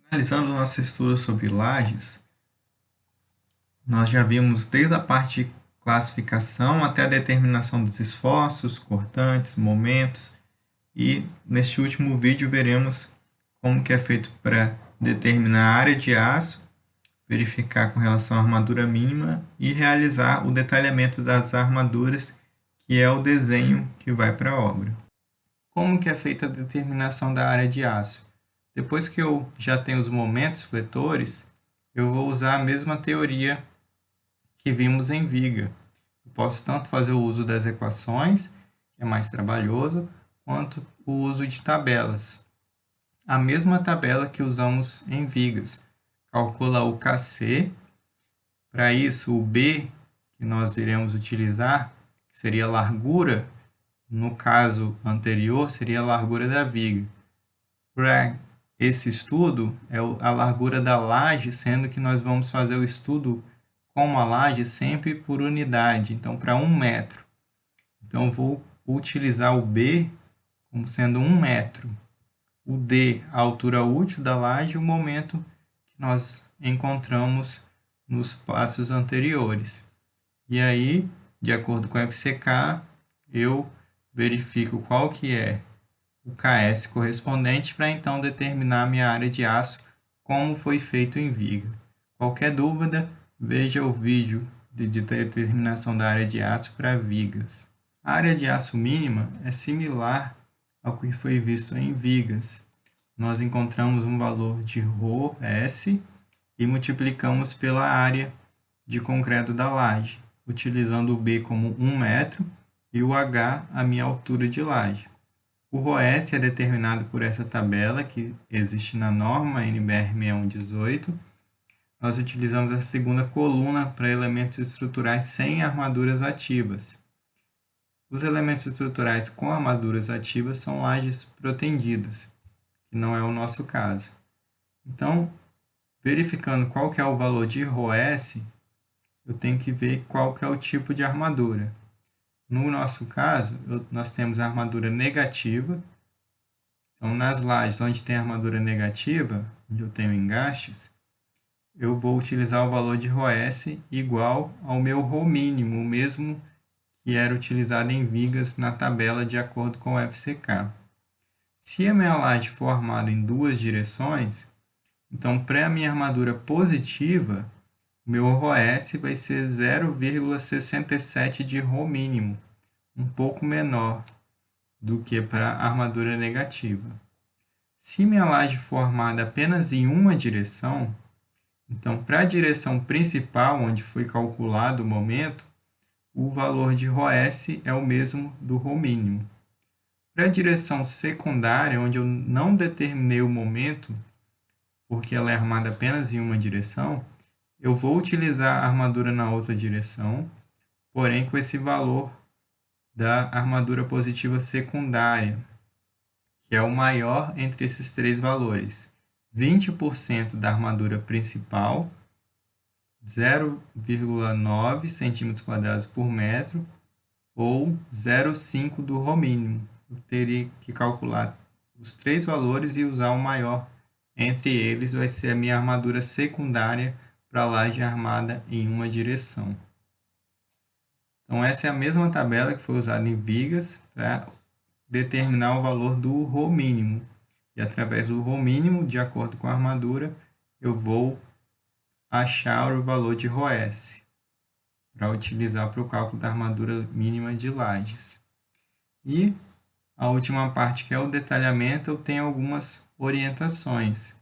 Finalizando o nosso estudo sobre lajes, nós já vimos desde a parte de classificação até a determinação dos esforços, cortantes, momentos, e neste último vídeo veremos como que é feito para determinar a área de aço, verificar com relação à armadura mínima e realizar o detalhamento das armaduras, que é o desenho que vai para a obra. Como que é feita a determinação da área de aço? Depois que eu já tenho os momentos fletores, eu vou usar a mesma teoria que vimos em viga. Eu posso tanto fazer o uso das equações, que é mais trabalhoso, quanto o uso de tabelas. A mesma tabela que usamos em vigas. Calcula o KC. Para isso, o B que nós iremos utilizar, que seria a largura, no caso anterior, seria a largura da viga. Para esse estudo, é a largura da laje, sendo que nós vamos fazer o estudo com a laje sempre por unidade, então para 1 metro. Então, vou utilizar o B como sendo 1 metro. O D, a altura útil da laje, e o momento que nós encontramos nos passos anteriores. E aí, de acordo com o FCK, eu verifico qual que é o KS correspondente para então determinar a minha área de aço, como foi feito em viga. Qualquer dúvida, veja o vídeo de determinação da área de aço para vigas. A área de aço mínima é similar ao que foi visto em vigas. Nós encontramos um valor de ρS e multiplicamos pela área de concreto da laje, utilizando o B como 1 metro e o H a minha altura de laje. O ρS é determinado por essa tabela que existe na norma NBR 6118. Nós utilizamos a segunda coluna para elementos estruturais sem armaduras ativas. Os elementos estruturais com armaduras ativas são lajes protendidas, que não é o nosso caso. Então, verificando qual que é o valor de ρS, eu tenho que ver qual que é o tipo de armadura. No nosso caso, nós temos a armadura negativa. Então, nas lajes onde tem armadura negativa, onde eu tenho engastes, eu vou utilizar o valor de ρS igual ao meu ρ mínimo, o mesmo que era utilizado em vigas na tabela de acordo com o FCK. Se a minha laje for armada em duas direções, então para a minha armadura positiva, o meu ρS vai ser 0,67 de ρ mínimo, um pouco menor do que para a armadura negativa. Se minha laje for armada apenas em uma direção, então para a direção principal, onde foi calculado o momento, o valor de ρS é o mesmo do ρ mínimo. Para a direção secundária, onde eu não determinei o momento, porque ela é armada apenas em uma direção, eu vou utilizar a armadura na outra direção, porém com esse valor da armadura positiva secundária, que é o maior entre esses três valores. 20% da armadura principal, 0,9 cm² por metro, ou 0,5 do ρ mínimo. Eu teria que calcular os três valores e usar o maior entre eles, vai ser a minha armadura secundária para a laje armada em uma direção. Então, essa é a mesma tabela que foi usada em vigas para determinar o valor do ρ mínimo. E através do ρ mínimo, de acordo com a armadura, eu vou achar o valor de ρS para utilizar para o cálculo da armadura mínima de lajes. E a última parte, que é o detalhamento, eu tenho algumas orientações.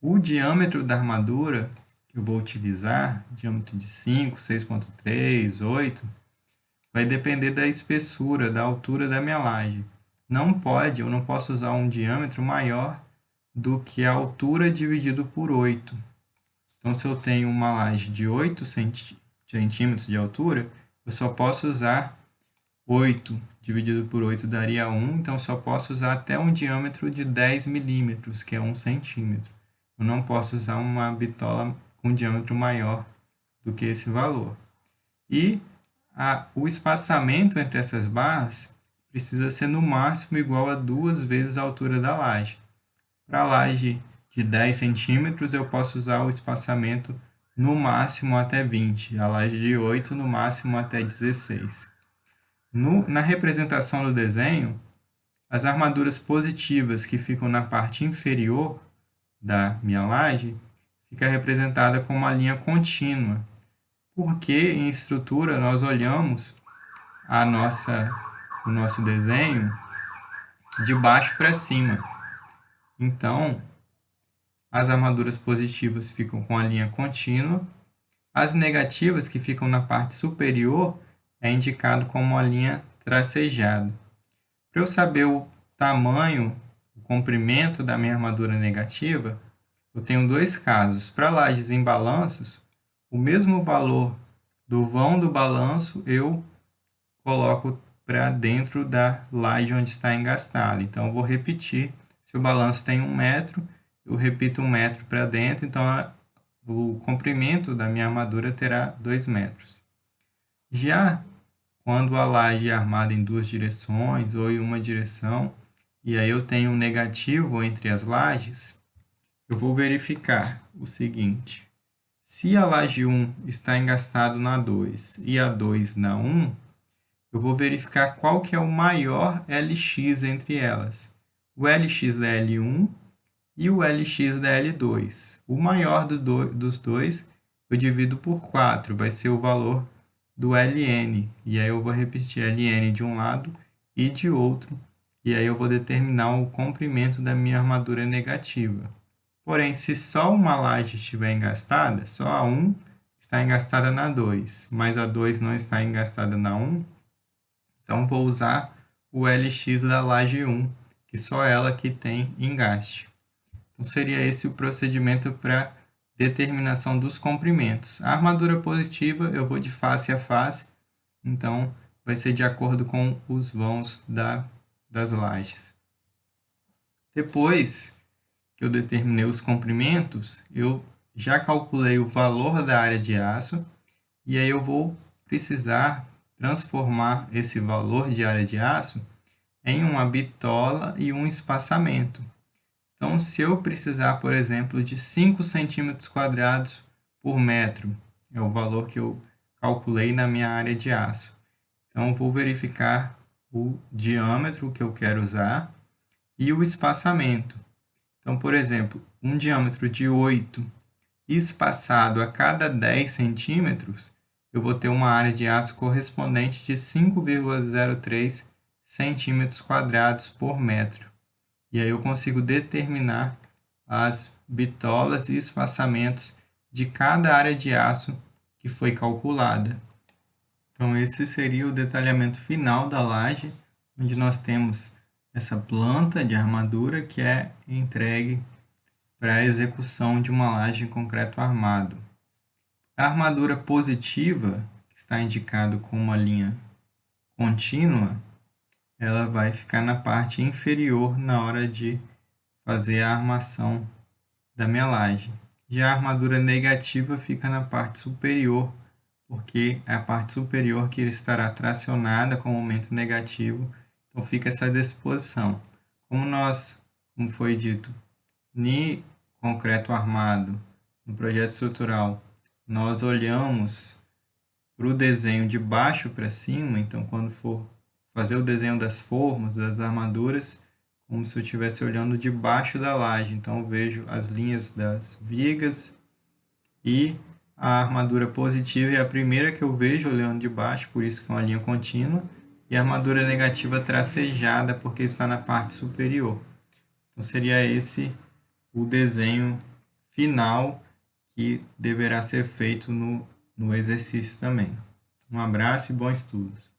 O diâmetro da armadura que eu vou utilizar, diâmetro de 5, 6,3, 8, vai depender da espessura, da altura da minha laje. Eu não posso usar um diâmetro maior do que a altura dividido por 8. Então, se eu tenho uma laje de 8 centímetros de altura, eu só posso usar 8 dividido por 8 daria 1, então só posso usar até um diâmetro de 10 milímetros, que é 1 centímetro. Eu não posso usar uma bitola com diâmetro maior do que esse valor. E o espaçamento entre essas barras precisa ser no máximo igual a 2 vezes a altura da laje. Para a laje de 10 centímetros, eu posso usar o espaçamento no máximo até 20, a laje de 8 no máximo até 16. Na representação do desenho, as armaduras positivas que ficam na parte inferior da minha laje fica representada com uma linha contínua, porque em estrutura nós olhamos o nosso desenho de baixo para cima. Então, as armaduras positivas ficam com a linha contínua, as negativas, que ficam na parte superior, é indicado como a linha tracejada. Para eu saber o tamanho, o comprimento da minha armadura negativa, eu tenho dois casos. Para lajes em balanços, o mesmo valor do vão do balanço eu coloco para dentro da laje onde está engastada. Então, eu vou repetir. Se o balanço tem 1 metro, eu repito 1 metro para dentro, então o comprimento da minha armadura terá 2 metros. Já quando a laje é armada em 2 direções ou em uma direção, e aí eu tenho um negativo entre as lajes, eu vou verificar o seguinte: se a laje 1 está engastada na 2 e a 2 na 1, eu vou verificar qual que é o maior LX entre elas. O LX da L1 e o LX da L2. O maior dos dois eu divido por 4, vai ser o valor do LN. E aí eu vou repetir LN de um lado e de outro. E aí eu vou determinar o comprimento da minha armadura negativa. Porém, se só uma laje estiver engastada, só a 1 está engastada na 2, mas a 2 não está engastada na 1, então vou usar o LX da laje 1, que só ela que tem engaste. Então seria esse o procedimento para determinação dos comprimentos. A armadura positiva eu vou de face a face, então vai ser de acordo com os vãos das lajes. Depois que eu determinei os comprimentos, eu já calculei o valor da área de aço e aí eu vou precisar transformar esse valor de área de aço em uma bitola e um espaçamento. Então, se eu precisar, por exemplo, de 5 centímetros quadrados por metro, é o valor que eu calculei na minha área de aço. Então, eu vou verificar o diâmetro que eu quero usar e o espaçamento. Então, por exemplo, um diâmetro de 8 espaçado a cada 10 centímetros, eu vou ter uma área de aço correspondente de 5,03 centímetros quadrados por metro. E aí eu consigo determinar as bitolas e espaçamentos de cada área de aço que foi calculada. Então esse seria o detalhamento final da laje, onde nós temos essa planta de armadura que é entregue para a execução de uma laje em concreto armado. A armadura positiva, que está indicado com uma linha contínua, ela vai ficar na parte inferior na hora de fazer a armação da minha laje. Já a armadura negativa fica na parte superior, porque é a parte superior que estará tracionada com momento negativo, então fica essa disposição. Como foi dito, no concreto armado, no projeto estrutural, nós olhamos para o desenho de baixo para cima, então quando for fazer o desenho das formas, das armaduras, como se eu estivesse olhando de baixo da laje. Então eu vejo as linhas das vigas e a armadura positiva é a primeira que eu vejo olhando de baixo, por isso que é uma linha contínua, e a armadura negativa tracejada, porque está na parte superior. Então seria esse o desenho final que deverá ser feito no exercício também. Um abraço e bons estudos.